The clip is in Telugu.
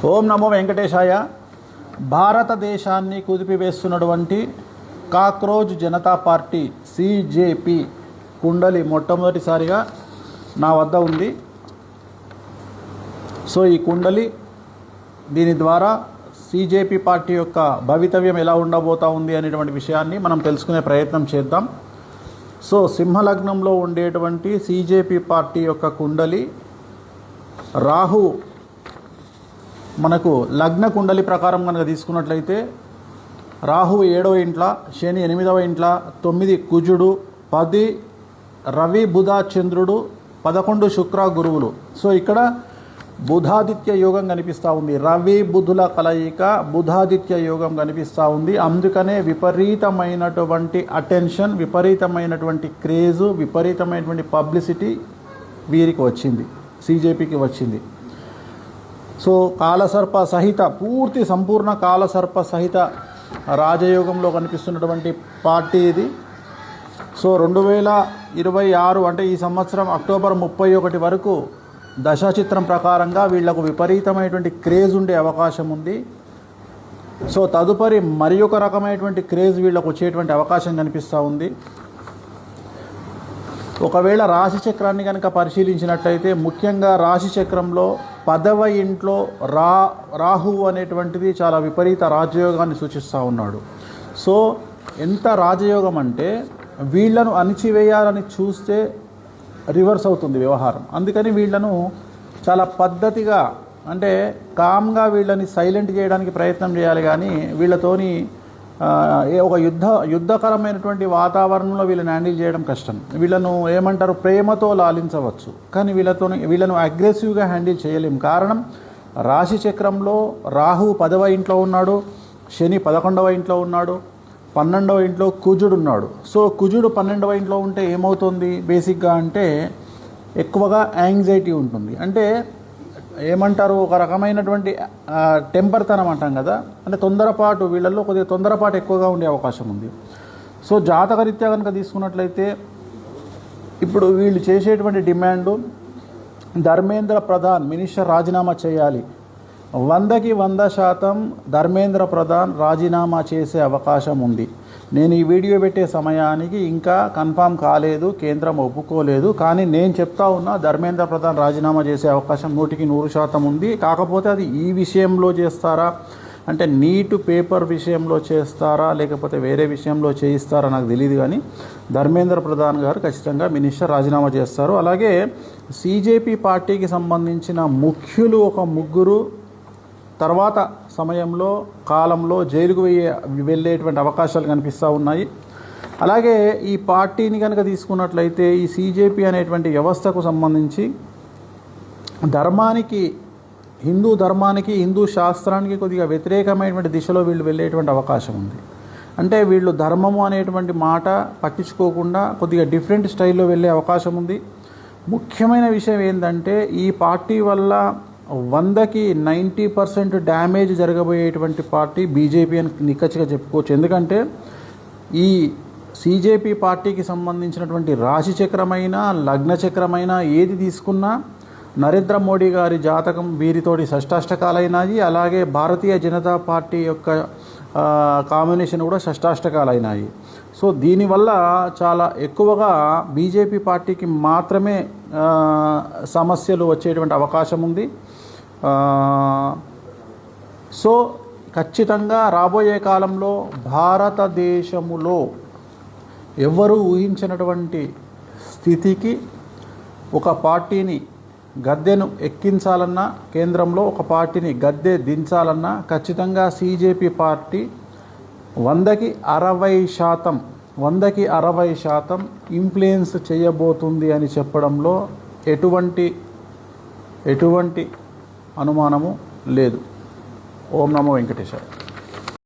ఓం నమో వెంకటేశాయ. భారతదేశాన్ని కుదిపివేస్తున్నటువంటి కాక్రోచ్ జనతా పార్టీ సిజేపి కుండలి మొట్టమొదటిసారిగా నా వద్ద ఉంది. సో ఈ కుండలి దీని ద్వారా సిజేపి పార్టీ యొక్క భవితవ్యం ఎలా ఉండబోతా ఉంది అనేటువంటి విషయాన్ని మనం తెలుసుకునే ప్రయత్నం చేద్దాం. సో సింహలగ్నంలో ఉండేటువంటి సిజేపి పార్టీ యొక్క కుండలి రాహు మనకు లగ్న కుండలి ప్రకారం కనుక తీసుకున్నట్లయితే రాహు 7వ ఇంట్ల, శని 8వ ఇంట్ల, 9 కుజుడు, 10 రవి బుధ చంద్రుడు, 11 శుక్ర గురువులు. సో ఇక్కడ బుధాదిత్య యోగం కనిపిస్తూ ఉంది. రవి బుధుల కలయిక బుధాదిత్య యోగం కనిపిస్తూ ఉంది. అందుకనే విపరీతమైనటువంటి అటెన్షన్, విపరీతమైనటువంటి క్రేజు, విపరీతమైనటువంటి పబ్లిసిటీ వీరికి వచ్చింది, సిజేపీకి వచ్చింది. సో కాలసర్ప సహిత పూర్తి సంపూర్ణ కాలసర్ప సహిత రాజయోగంలో కనిపిస్తున్నటువంటి పార్టీ ఇది. సో 2026 అంటే ఈ సంవత్సరం అక్టోబర్ 31 వరకు దశాచిత్రం ప్రకారంగా వీళ్లకు విపరీతమైనటువంటి క్రేజ్ ఉండే అవకాశం ఉంది. సో తదుపరి మరి ఒక రకమైనటువంటి క్రేజ్ వీళ్ళకు వచ్చేటువంటి అవకాశం కనిపిస్తూ ఉంది. ఒకవేళ రాశి చక్రాన్ని కనుక పరిశీలించినట్లయితే ముఖ్యంగా రాశి చక్రంలో 10వ ఇంట్లో రాహువు అనేటువంటిది చాలా విపరీత రాజయోగాన్ని సూచిస్తూ ఉన్నాడు. సో ఎంత రాజయోగం అంటే వీళ్లను అణిచివేయాలని చూస్తే రివర్స్ అవుతుంది వ్యవహారం. అందుకని వీళ్లను చాలా పద్ధతిగా అంటే కామ్గా వీళ్ళని సైలెంట్ చేయడానికి ప్రయత్నం చేయాలి. కానీ వీళ్ళతోని ఒక యుద్ధకరమైనటువంటి వాతావరణంలో వీళ్ళని హ్యాండిల్ చేయడం కష్టం. వీళ్ళను ఏమంటారు, ప్రేమతో లాలించవచ్చు, కానీ వీళ్ళను అగ్రెసివ్గా హ్యాండిల్ చేయలేం. కారణం రాశి చక్రంలో రాహు 10వ ఇంట్లో ఉన్నాడు, శని 11వ ఇంట్లో ఉన్నాడు, 12వ ఇంట్లో కుజుడు ఉన్నాడు. సో కుజుడు 12వ ఇంట్లో ఉంటే ఏమవుతుంది బేసిక్గా అంటే ఎక్కువగా యాంగ్జైటీ ఉంటుంది. అంటే ఏమంటారు, ఒక రకమైనటువంటి టెంపర్తనం అంటాం కదా, అంటే తొందరపాటు, వీళ్ళల్లో కొద్దిగా తొందరపాటు ఎక్కువగా ఉండే అవకాశం ఉంది. సో జాతకరీత్యా కనుక తీసుకున్నట్లయితే ఇప్పుడు వీళ్ళు చేసేటువంటి డిమాండు ధర్మేంద్ర ప్రధాన్ మినిస్టర్ రాజీనామా చేయాలి. 100కి 100% ధర్మేంద్ర ప్రధాన్ రాజీనామా చేసే అవకాశం ఉంది. నేను ఈ వీడియో పెట్టే సమయానికి ఇంకా కన్ఫామ్ కాలేదు, కేంద్రం ఒప్పుకోలేదు. కానీ నేను చెప్తా ఉన్నా ధర్మేంద్ర ప్రధాన్ రాజీనామా చేసే అవకాశం 100కి 100% ఉంది. కాకపోతే అది ఈ విషయంలో చేస్తారా అంటే నీటు పేపర్ విషయంలో చేస్తారా లేకపోతే వేరే విషయంలో చేయిస్తారా నాకు తెలియదు. కానీ ధర్మేంద్ర ప్రధాన్ గారు ఖచ్చితంగా మినిస్టర్ రాజీనామా చేస్తారు. అలాగే సిజేపీ పార్టీకి సంబంధించిన ముఖ్యులు ఒక 3 తర్వాత సమయంలో కాలంలో జైలుకు వెళ్ళేటువంటి అవకాశాలు కనిపిస్తూ ఉన్నాయి. అలాగే ఈ పార్టీని కనుక తీసుకున్నట్లయితే ఈ సిజేపీ అనేటువంటి వ్యవస్థకు సంబంధించి ధర్మానికి, హిందూ ధర్మానికి, హిందూ శాస్త్రానికి కొద్దిగా వ్యతిరేకమైనటువంటి దిశలో వీళ్ళు వెళ్ళేటువంటి అవకాశం ఉంది. అంటే వీళ్ళు ధర్మము అనేటువంటి మాట పట్టించుకోకుండా కొద్దిగా డిఫరెంట్ స్టైల్లో వెళ్ళే అవకాశం ఉంది. ముఖ్యమైన విషయం ఏంటంటే ఈ పార్టీ వల్ల 100కి 90% డ్యామేజ్ జరగబోయేటువంటి పార్టీ బీజేపీ అని నిక్కచ్చిగా చెప్పుకోవచ్చు. ఎందుకంటే ఈ సిజేపీ పార్టీకి సంబంధించినటువంటి రాశి చక్రమైన లగ్న చక్రమైన ఏది తీసుకున్నా నరేంద్ర మోడీ గారి జాతకం వీరితోటి షష్టాష్టకాలైనాయి. అలాగే భారతీయ జనతా పార్టీ యొక్క కాంబినేషన్ కూడా షష్టాష్టకాలైనాయి. సో దీనివల్ల చాలా ఎక్కువగా బీజేపీ పార్టీకి మాత్రమే సమస్యలు వచ్చేటువంటి అవకాశం ఉంది. సో ఖచ్చితంగా రాబోయే కాలంలో భారతదేశములో ఎవరు ఊహించినటువంటి స్థితికి ఒక పార్టీని గద్దెను ఎక్కించాలన్నా, కేంద్రంలో ఒక పార్టీని గద్దె దించాలన్నా ఖచ్చితంగా సిజేపీ పార్టీ 100కి 60% ఇన్ఫ్లుయెన్స్ చేయబోతుంది అని చెప్పడంలో ఎటువంటి అనుమానము లేదు. ఓం నమో వెంకటేశాయ.